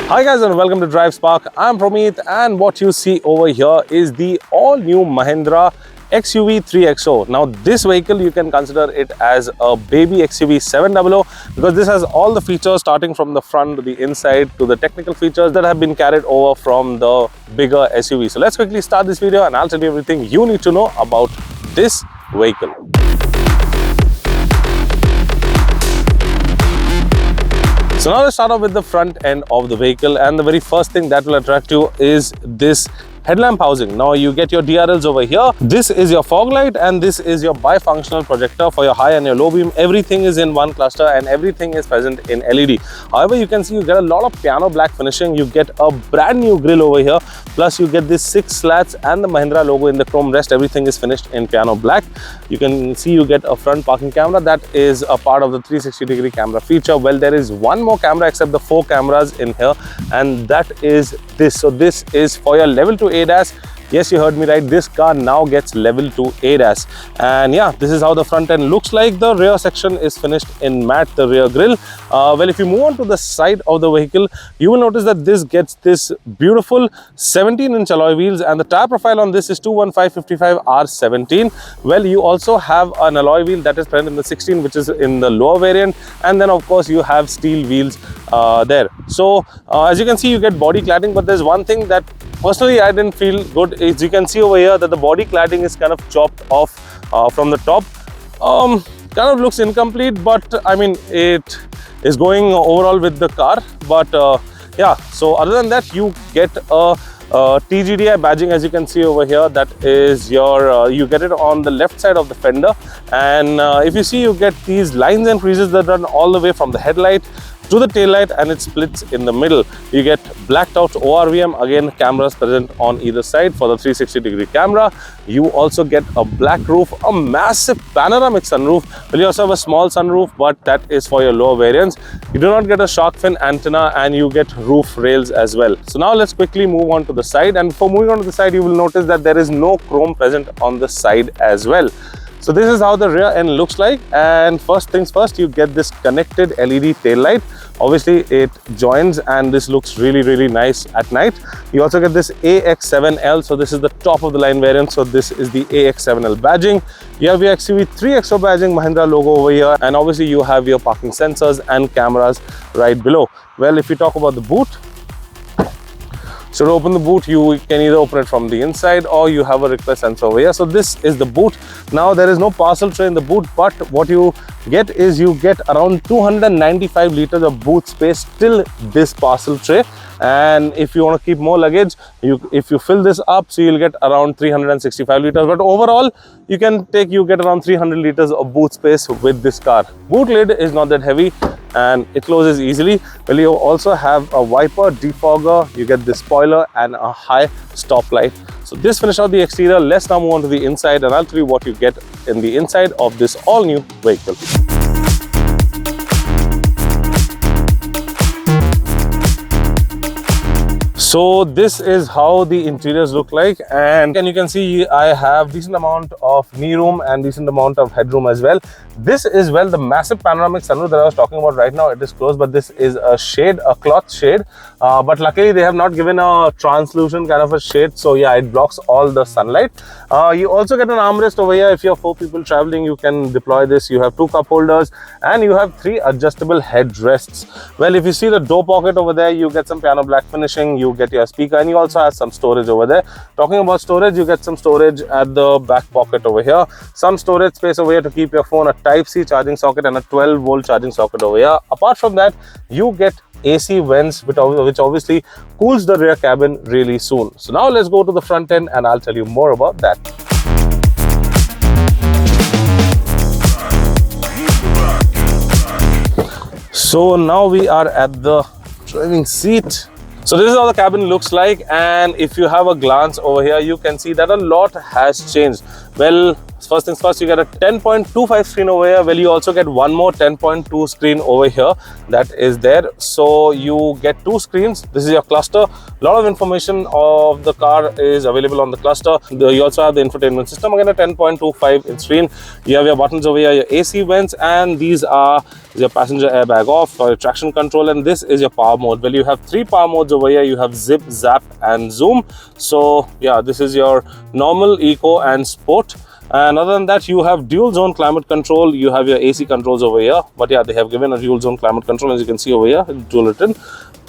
Hi guys and welcome to Drive Spark. I'm Promeet and what you see over here is the all-new Mahindra XUV 3X0. Now this vehicle you can consider it as a baby XUV 700 because this has all the features starting from the front to the inside to the technical features that have been carried over from the bigger SUV. So let's quickly start this video and I'll tell you everything you need to know about this vehicle. So now let's start off with the front end of the vehicle, and the very first thing that will attract you is this headlamp housing. Now you get your DRLs over here. This is your fog light and this is your bifunctional projector for your high and your low beam. Everything is in one cluster and everything is present in LED. However, you can see you get a lot of piano black finishing. You get a brand new grille over here. Plus you get these 6 slats and the Mahindra logo in the chrome. Rest everything is finished in piano black. You can see you get a front parking camera that is a part of the 360-degree camera feature. Well, there is one more camera except the 4 cameras in here, and that is this. So this is for your level 2 ADAS. Yes, you heard me right. This car now gets level 2 ADAS. And yeah, this is how the front end looks like. The rear section is finished in matte, the rear grille. Well, if you move on to the side of the vehicle, you will notice that this gets this beautiful 17-inch alloy wheels, and the tire profile on this is 215/55R17. Well, you also have an alloy wheel that is present in the 16, which is in the lower variant, and then of course you have steel wheels there. So as you can see, you get body cladding, but there's one thing that personally I didn't feel good. Is you can see over here that the body cladding is kind of chopped off from the top. Kind of looks incomplete, but I mean it is going overall with the car. But yeah, so other than that, you get a TGDI badging, as you can see over here. That is your you get it on the left side of the fender, and if you see, you get these lines and creases that run all the way from the headlight to the tail light, and it splits in the middle. You get blacked out ORVM, again cameras present on either side for the 360-degree camera. You also get a black roof, a massive panoramic sunroof. Well, you also have a small sunroof, but that is for your lower variants. You do not get a shark fin antenna, and you get roof rails as well. So now let's quickly move on to the side, and for moving on to the side, you will notice that there is no chrome present on the side as well. So this is how the rear end looks like, and first things first, you get this connected LED tail light. Obviously it joins and this looks really nice at night. You also get this AX7L, so this is the top of the line variant, so this is the AX7L badging. You have your XUV 3X0 badging, Mahindra logo over here, and obviously you have your parking sensors and cameras right below. Well, if you talk about the boot, so to open the boot, you can either open it from the inside or you have a request sensor over here. So this is the boot. Now there is no parcel tray in the boot, but what you get is you get around 295 liters of boot space till this parcel tray. And if you want to keep more luggage, if you fill this up, so you'll get around 365 liters. But overall, you get around 300 liters of boot space with this car. Boot lid is not that heavy and it closes easily. Well, you also have a wiper, defogger, you get this spoiler and a high stop light. So this finished out the exterior. Let's now move on to the inside, and I'll tell you what you get in the inside of this all new vehicle. So this is how the interiors look like, and you can see I have decent amount of knee room and decent amount of headroom as well. This is, well, the massive panoramic sunroof that I was talking about right now. It is closed, but this is a shade, a cloth shade, but luckily they have not given a translucent kind of a shade, so yeah, it blocks all the sunlight. You also get an armrest over here. If you have 4 people traveling, you can deploy this. You have 2 cup holders and you have 3 adjustable headrests. Well, if you see the door pocket over there, you get some piano black finishing, you get your speaker, and you also have some storage over there. Talking about storage, you get some storage at the back pocket over here, some storage space over here to keep your phone, a Type-C charging socket and a 12-volt charging socket over here. Apart from that, you get AC vents, which obviously cools the rear cabin really soon. So now let's go to the front end and I'll tell you more about that. So now we are at the driving seat. So this is how the cabin looks like, and if you have a glance over here, you can see that a lot has changed. Well, First things first, you get a 10.25 screen over here. Well, you also get one more 10.2 screen over here that is there. So you get two screens. This is your cluster. A lot of information of the car is available on the cluster. You also have the infotainment system, again a 10.25 inch screen. You have your buttons over here, your AC vents, and these are your passenger airbag off, or your traction control, and this is your power mode. Well, you have three power modes over here. You have zip, zap and zoom. So yeah, this is your normal, eco and sport. And other than that, you have dual zone climate control. You have your AC controls over here, but yeah, they have given a dual zone climate control, as you can see over here, dual written.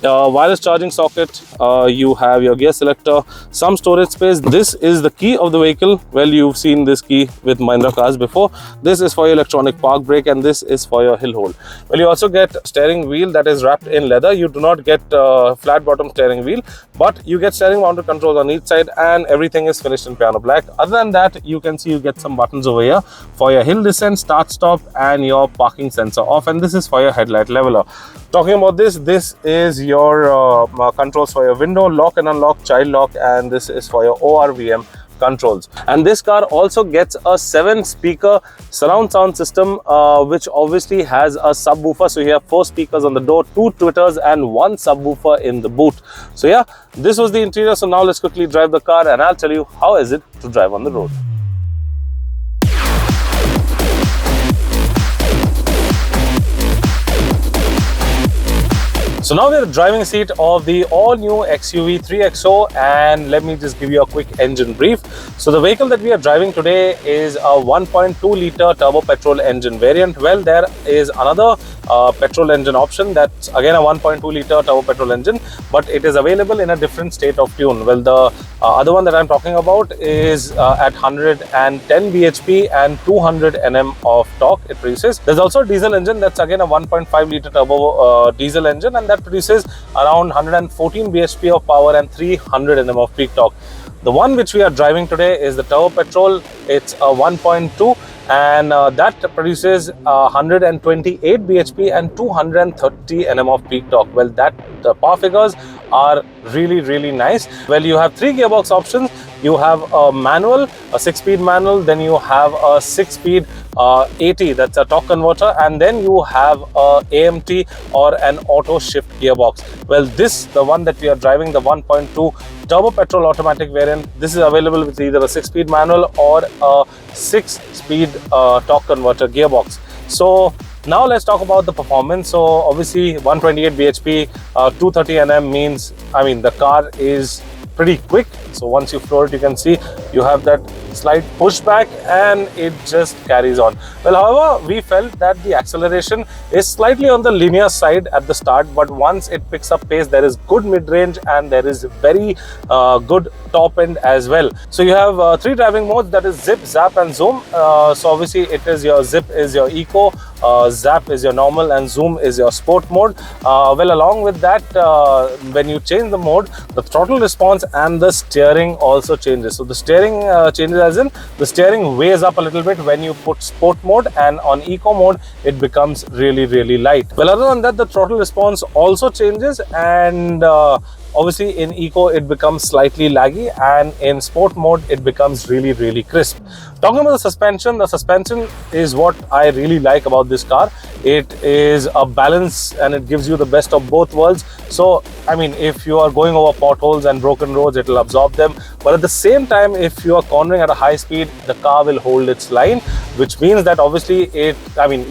Wireless charging socket, you have your gear selector, some storage space. This is the key of the vehicle. Well, you've seen this key with Mahindra cars before. This is for your electronic park brake, and this is for your hill hold. Well, you also get steering wheel that is wrapped in leather. You do not get flat bottom steering wheel, but you get steering mounted controls on each side, and everything is finished in piano black. Other than that, you can see you get some buttons over here for your hill descent, start stop, and your parking sensor off, and this is for your headlight leveler. Talking about this is your controls for your window, lock and unlock, child lock, and this is for your ORVM controls. And this car also gets a 7-speaker surround sound system, which obviously has a subwoofer. So you have 4 speakers on the door, 2 tweeters and 1 subwoofer in the boot. So yeah, this was the interior. So now let's quickly drive the car, and I'll tell you how is it to drive on the road. So now we're in the driving seat of the all-new XUV 3XO, and let me just give you a quick engine brief. So the vehicle that we are driving today is a 1.2-litre turbo petrol engine variant. Well, there is another petrol engine option that's again a 1.2-litre turbo petrol engine, but it is available in a different state of tune. Well, the other one that I'm talking about is at 110 bhp and 200 Nm of torque it produces. There's also a diesel engine that's again a 1.5-litre turbo diesel engine, and that produces around 114 bhp of power and 300 Nm of peak torque. The one which we are driving today is the turbo petrol. It's a 1.2, and that produces 128 bhp and 230 Nm of peak torque. Well, the power figures are really nice. Well, you have 3 gearbox options. You have a manual, a 6-speed manual, then you have a 6-speed 80, that's a torque converter, and then you have a AMT or an auto shift gearbox. Well, the one that we are driving, the 1.2 turbo petrol automatic variant, this is available with either a 6-speed manual or a 6-speed torque converter gearbox. So now let's talk about the performance. So obviously 128 bhp, 230 Nm means, I mean, the car is pretty quick. So once you floor it, you can see you have that slight pushback and it just carries on. Well, however, we felt that the acceleration is slightly on the linear side at the start, but once it picks up pace, there is good mid-range and there is very good top end as well. So you have 3 driving modes, that is zip, zap and zoom. So obviously it is your zip is your eco, zap is your normal, and zoom is your sport mode. Well, along with that, when you change the mode, the throttle response and the steering also changes. So the steering changes, as in the steering weighs up a little bit when you put sport mode, and on eco mode it becomes really light. Well, other than that, the throttle response also changes, and obviously in eco it becomes slightly laggy, and in sport mode it becomes really crisp. Talking about the suspension is what I really like about this car. It is a balance and it gives you the best of both worlds. So I mean, if you are going over potholes and broken roads, it will absorb them, but at the same time, if you are cornering at a high speed, the car will hold its line, which means that obviously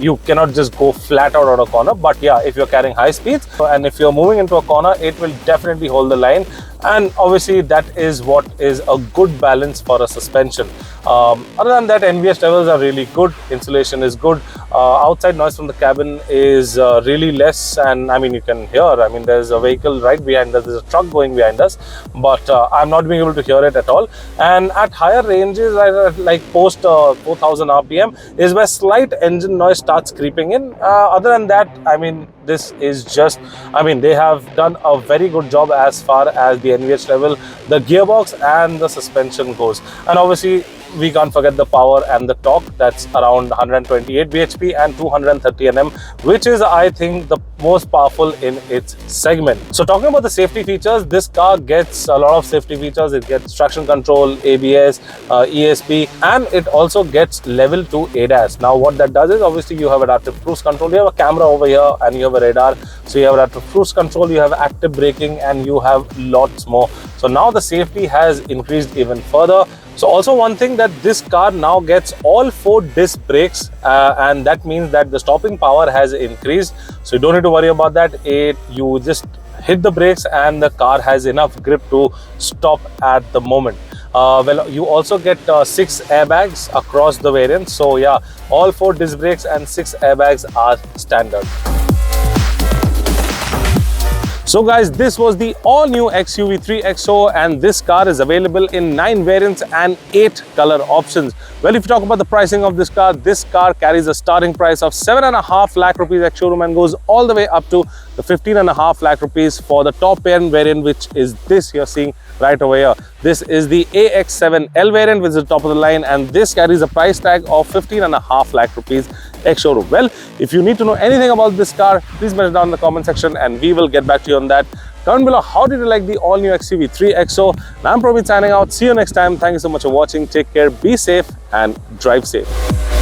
you cannot just go flat out on a corner. But yeah, if you're carrying high speeds and if you're moving into a corner, it will definitely hold the line. And obviously that is what is a good balance for a suspension. Other than that, NVH levels are really good, insulation is good, outside noise from the cabin is really less, and I mean, you can hear, I mean, there's a vehicle right behind us, there's a truck going behind us, but I'm not being able to hear it at all. And at higher ranges, like post 4000 RPM is where slight engine noise starts creeping in. Other than that, I mean, this is just, I mean, they have done a very good job as far as the NVH level, the gearbox and the suspension goes. And obviously we can't forget the power and the torque. That's around 128 bhp and 230 Nm, which is, I think, the most powerful in its segment. So talking about the safety features, this car gets a lot of safety features. It gets traction control, ABS, ESP, and it also gets level 2 ADAS. Now what that does is, obviously you have adaptive cruise control, you have a camera over here, and you have a radar. So you have adaptive cruise control, you have active braking, and you have lots more. So now the safety has increased even further. So also one thing, that this car now gets all 4 disc brakes, and that means that the stopping power has increased. So you don't need to worry about that. You just hit the brakes and the car has enough grip to stop at the moment. Well, you also get 6 airbags across the variant. So yeah, all 4 disc brakes and 6 airbags are standard. So guys, this was the all-new XUV 3XO, and this car is available in 9 variants and 8 color options. Well, if you talk about the pricing of this car carries a starting price of 7.5 lakh rupees ex-showroom and goes all the way up to the 15.5 lakh rupees for the top end variant, which is this you're seeing right over here. This is the AX7L variant, which is the top of the line, and this carries a price tag of 15.5 lakh rupees ex-showroom. Well, if you need to know anything about this car, please mention down in the comment section and we will get back to you on that. Comment below, how did you like the all-new XUV 3XO? And I'm Promeet signing out. See you next time. Thank you so much for watching. Take care, be safe and drive safe.